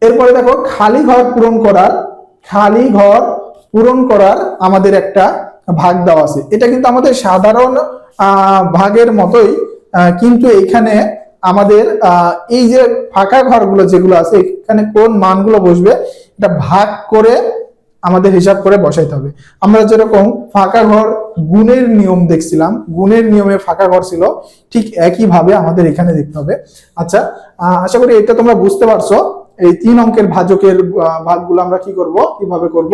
এরপরে দেখো খালি ঘর পূরণ করার আমাদের একটা ভাগ দেওয়া আছে। এটা কিন্তু আমাদের সাধারণ ভাগের মতোই, কিন্তু এখানে আমাদের এই যে ফাঁকা ঘরগুলো যেগুলো আছে এখানে কোন মানগুলো বসবে এটা ভাগ করে আমাদের হিসাব করে বসাইতে হবে। আমরা যেরকম ফাঁকা ঘর গুণের নিয়ম দেখছিলাম, গুণের নিয়মে ফাঁকা ঘর ছিল, ঠিক একই ভাবে আমাদের এখানে দেখতে হবে। আচ্ছা, আশা করি এটা তোমরা বুঝতে পারছো। এই 3 অঙ্কের ভাজকের ভাগগুলো আমরা কিভাবে করব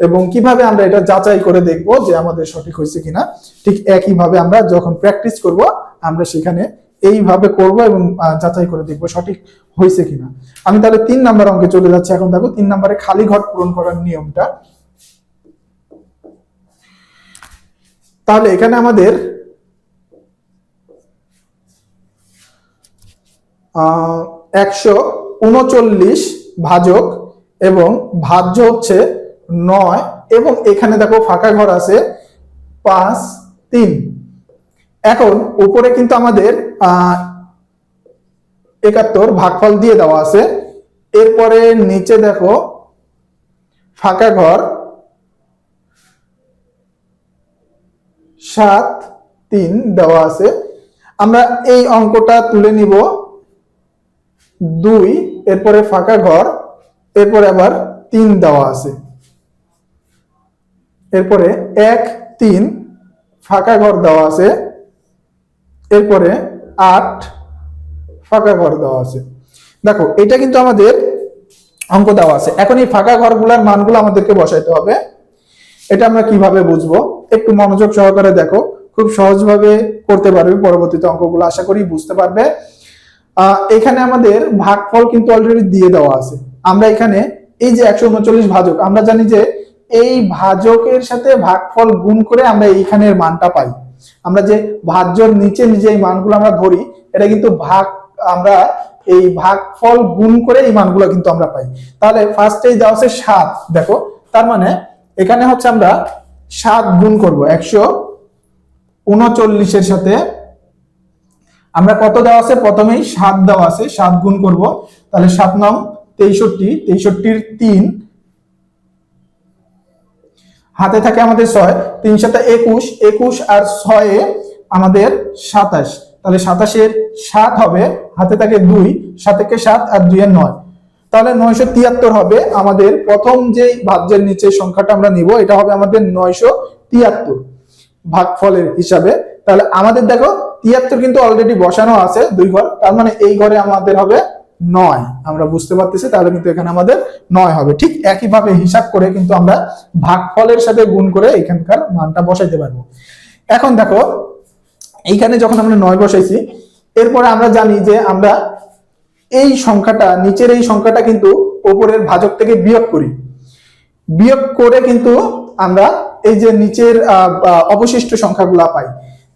এবং কিভাবে আমরা এটা যাচাই করে দেখব যে আমাদের সঠিক হয়েছে কিনা। ঠিক একই ভাবে আমরা যখন প্র্যাকটিস করব আমরা সেখানে এইভাবে করব এবং যাচাই করে দেখব সঠিক হয়েছে কিনা। আমি তাহলে 3 নাম্বার অঙ্কে চলে যাচ্ছি। এখন দেখো 3 নম্বরে খালি ঘর পূরণ করার নিয়মটা। তাহলে এখানে আমাদের 139 ভাজক এবং ভাজ্য হচ্ছে 9 এবং এখানে দেখো ফাঁকা ঘর আছে 5, 3। এখন উপরে কিন্তু আমাদের 71 ভাগফল দিয়ে দেওয়া আছে। এরপরে নিচে দেখো ফাঁকা ঘর 7, 3 দেওয়া আছে। আমরা এই অঙ্কটা তুলে নিব 2, এরপরে ফাঁকা ঘর, এরপরে আবার 3 দেওয়া আছে, এরপরে 1, 3 ফাঁকা ঘর দেওয়া আছে, এরপরে 8 ফাঁকা ঘর দেওয়া আছে। দেখো এটা কিন্তু আমাদের অঙ্ক দেওয়া আছে। এখন এই ফাঁকা ঘরগুলোর মানগুলো আমাদেরকে বসাইতে হবে। এটা আমরা কিভাবে বুঝবো, একটু মনোযোগ সহকারে দেখো, খুব সহজভাবে করতে পারবে। পরবর্তীতে অঙ্কগুলো আশা করি বুঝতে পারবে। এখানে আমাদের ভাগফল কিন্তু অলরেডি দিয়ে দেওয়া আছে। আমরা এখানে এই যে 139 ভাজক, আমরা জানি যে এই ভাজকের সাথে ভাগফল গুণ করে আমরা এইখানের মানটা পাই। আমরা যে ভাজ্যর নিচে নিজে এই মানগুলো আমরা ধরি, এটা কিন্তু আমরা এই ভাগফল গুণ করে এই মানগুলো কিন্তু আমরা পাই। তাহলে ফার্স্টেই দেওয়া আছে 7, দেখো তার মানে এখানে হচ্ছে আমরা 7 গুণ করব 139 এর সাথে। আমরা কত দেওয়া আছে, প্রথমেই 7 দেওয়া আছে, 7 গুণ করব, তাহলে 7 9 63, 63 3 হাতে থাকে আমাদের 6, 3 7 21, 21 আর 6 আমাদের 27, তাহলে 27 এর 7 হবে, হাতে থাকে 2, 7 একে 7 আর 2 এর 9, তাহলে 973 হবে আমাদের প্রথম যে ভাজ্যের নিচে সংখ্যাটা আমরা নিব, এটা হবে আমাদের 973 ভাগফলের হিসাবে। তাহলে আমাদের দেখো 73 কিন্তু অলরেডি বসানো আছে 2 ঘর, তার মানে এই ঘরে আমাদের হবে 9। আমরা বুঝতে পারতেছি, তাহলে কিন্তু এখানে আমাদের 9 হবে। ঠিক একই ভাবে হিসাব করে কিন্তু আমরা ভাগফলের সাথে গুণ করে এখানকার মানটা বসাইতে পারবো। এখন দেখো এইখানে যখন আমরা 9 বসাইছি, এরপরে আমরা জানি যে আমরা এই সংখ্যাটা, নিচের এই সংখ্যাটা কিন্তু উপরের ভাজক থেকে বিয়োগ করি। বিয়োগ করে কিন্তু আমরা এই যে নিচের অবশিষ্ট সংখ্যাগুলা পাই।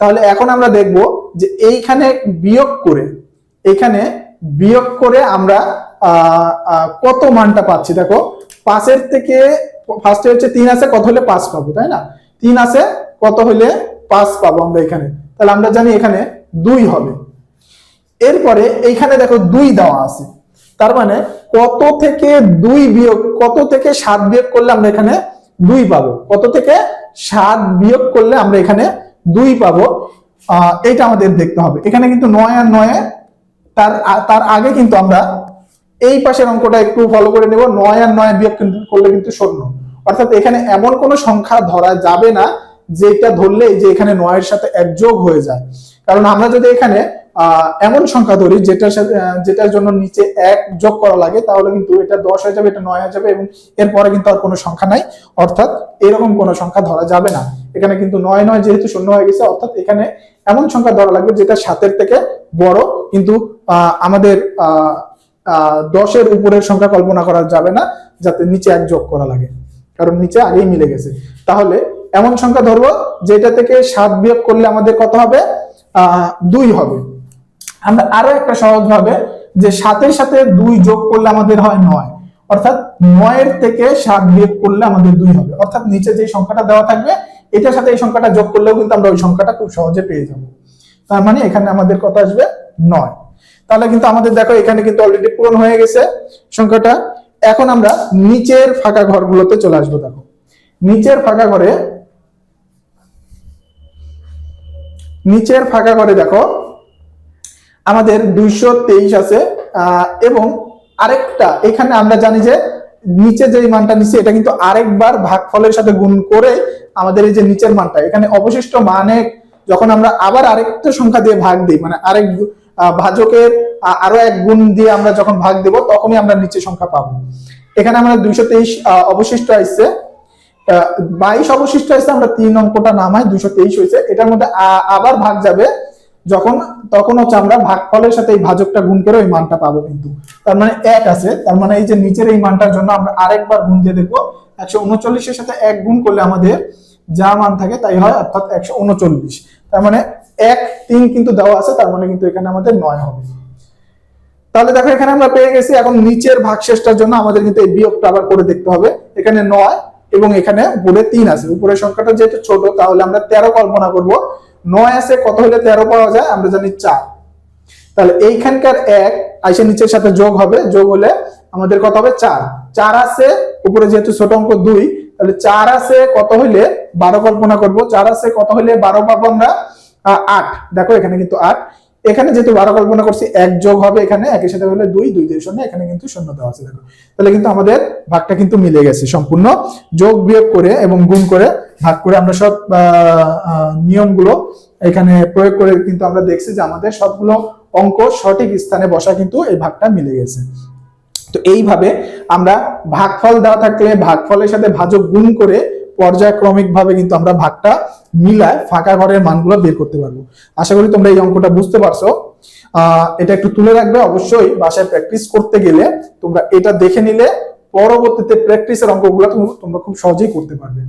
তাহলে এখন আমরা দেখব যে এইখানে বিয়োগ করে আমরা কত মানটা পাচ্ছি। দেখো 5 এর থেকে ফার্স্টে হচ্ছে 3 আছে, কত হলে 5 পাবো, তাই না? 3 আছে, কত হলে 5 পাবো আমরা এখানে। তাহলে আমরা জানি এখানে 2 হবে। এরপরে এইখানে দেখো 2 দেওয়া আছে, তার মানে কত থেকে 7 বিয়োগ করলে আমরা এখানে 2 পাবো। কত থেকে 7 বিয়োগ করলে আমরা এখানে 2 পাবো, এটা আমাদের দেখতে হবে। এখানে কিন্তু 9 আর 9, তার আগে কিন্তু আমরা এই পাশের অঙ্কটা একটু ফলো করে নেব। 9 আর 9 বিয়োগ করলে কিন্তু শূন্য, অর্থাৎ এখানে এমন কোন সংখ্যা ধরা যাবে না যেটা ধরলে যে এখানে 9 এর সাথে 1 যোগ হয়ে যায়। কারণ আমরা যদি এখানে এমন সংখ্যা ধরি যেটার জন্য নিচে 1 যোগ করা লাগে, তাহলে কিন্তু এটা 10 হয়ে যাবে, এটা 9 হয়ে যাবে এবং এরপরে কিন্তু আর কোনো সংখ্যা নাই, অর্থাৎ এরকম কোনো সংখ্যা ধরা যাবে না। এখানে কিন্তু 9 9 যেহেতু শূন্য হয়ে গেছে, অর্থাৎ এখানে এমন সংখ্যা ধরা লাগবে যেটা 7 এর থেকে বড়, কিন্তু আমাদের 10 এর উপরের সংখ্যা কল্পনা করা যাবে না যাতে নিচে 1 যোগ করা লাগে, কারণ নিচে আগেই মিলে গেছে। তাহলে এমন সংখ্যা ধরবো যেটা থেকে 7 বিয়োগ করলে আমাদের কত হবে, 2 হবে। আমরা আরো একটা সহজ ভাবে যে 7 এর সাথে 2 যোগ করলে আমাদের হয় 9, অর্থাৎ 9 এর থেকে 7 বিয়োগ করলে আমাদের 2 হবে। অর্থাৎ নিচে যে সংখ্যাটা দেওয়া থাকবে এটার সাথে এই সংখ্যাটা যোগ করলেও কিন্তু আমরা ওই সংখ্যাটা খুব সহজে পেয়ে যাব। তার মানে এখানে আমাদের কত আসবে, 9। তাহলে কিন্তু আমাদের দেখো এখানে কিন্তু অলরেডি পূরণ হয়ে গেছে সংখ্যাটা। এখন আমরা নিচের ফাঁকা ঘরগুলোতে চলে আসবো। দেখো নিচের ফাঁকা ঘরে দেখো আমাদের 223 আছে, এবং আরেকটা এখানে আমরা জানি যে নিচে যে মানটা নিচ্ছে এটা কিন্তু আরেকবার ভাগফলের সাথে গুণ করে আমাদের এই যে নিচের মানটা এখানে অবশিষ্ট মানে যখন আমরা আবার আরেকটা সংখ্যা দিয়ে ভাগ দিই, মানে আরেক ভাজকের আরো এক গুণ দিয়ে আমরা যখন ভাগ দেব তখনই আমরা নিচে সংখ্যা পাবো। এখানে আমরা 223 অবশিষ্ট আসছে, 22 অবশিষ্ট আসছে, আমরা 3 অঙ্কটা নামাই 223 হয়েছে। এটার মধ্যে আবার ভাগ যাবে তখন হচ্ছে আমরা ভাগফলের সাথে এই ভাজকটা গুণ করে ওই মানটা পাবো। কিন্তু তার মানে 1 আছে, তার মানে এই যে নিচের এই মানটার জন্য আমরা আরেকবার গুণ দিয়ে দেখবো। 139 এর সাথে 1 গুণ করলে আমাদের যা মান থাকে তাই হয়, অর্থাৎ 139। তার মানে 1 3 কিন্তু দেওয়া আছে, তার মানে কিন্তু এখানে আমাদের 9 হবে। তাহলে দেখো এখানে আমরা পেয়ে গেছি। এখন নিচের ভাগশেষটার জন্য আমাদের কিন্তু এই বিয়োগটা আবার করে দেখতে হবে। এখানে 9 এবং এখানে উপরে 3 আছে, উপরের সংখ্যাটা যেহেতু ছোট তাহলে আমরা 13 কল্পনা করব। 9 আছে কত হলে 13 পাওয়া যায়, আমরা জানি 4। তাহলে এইখানকার 1 আইসা নিচের সাথে যোগ হবে, যোগ হলে আমাদের কত হবে 4। 4 আছে উপরে যেহেতু ছোট অঙ্ক 2, তাহলে 4 আছে কত হইলে 12 কল্পনা করব। 4 আছে কত হইলে 12 পাবো আমরা 8। দেখো এখানে কিন্তু 8, এখানে যেহেতু 12 কল্পনা করছি 1 যোগ হবে, এখানে 1 এর সাথে হলে 2, 2 দিয়ে শূন্য, এখানে কিন্তু শূন্য দেওয়া আছে। দেখো তাহলে কিন্তু আমাদের ভাগটা কিন্তু মিলে গেছে সম্পূর্ণ। যোগ বিয়োগ করে এবং গুণ করে ভাগ করে আমরা সব নিয়মগুলো এখানে প্রয়োগ করে কিন্তু আমরা দেখছি যে আমাদের সবগুলো অঙ্ক সঠিক স্থানে বসা কিন্তু এই ভাগটা মিলে গেছে। তো এইভাবে আমরা ভাগফল দেওয়া থাকলে ভাগফলের সাথে ভাজক গুণ করে পর্যায়ক্রমিক ভাবে কিন্তু আমরা ভাগটা মিলায় ফাঁকা ঘরের মানগুলো বের করতে পারবো। আশা করি তোমরা এই অঙ্কটা বুঝতে পারছো। এটা একটু তুলে রাখবে, অবশ্যই বাসায় প্র্যাকটিস করতে গেলে তোমরা এটা দেখে নিলে পরবর্তীতে প্র্যাকটিসের অঙ্কগুলো তোমরা খুব সহজেই করতে পারবে।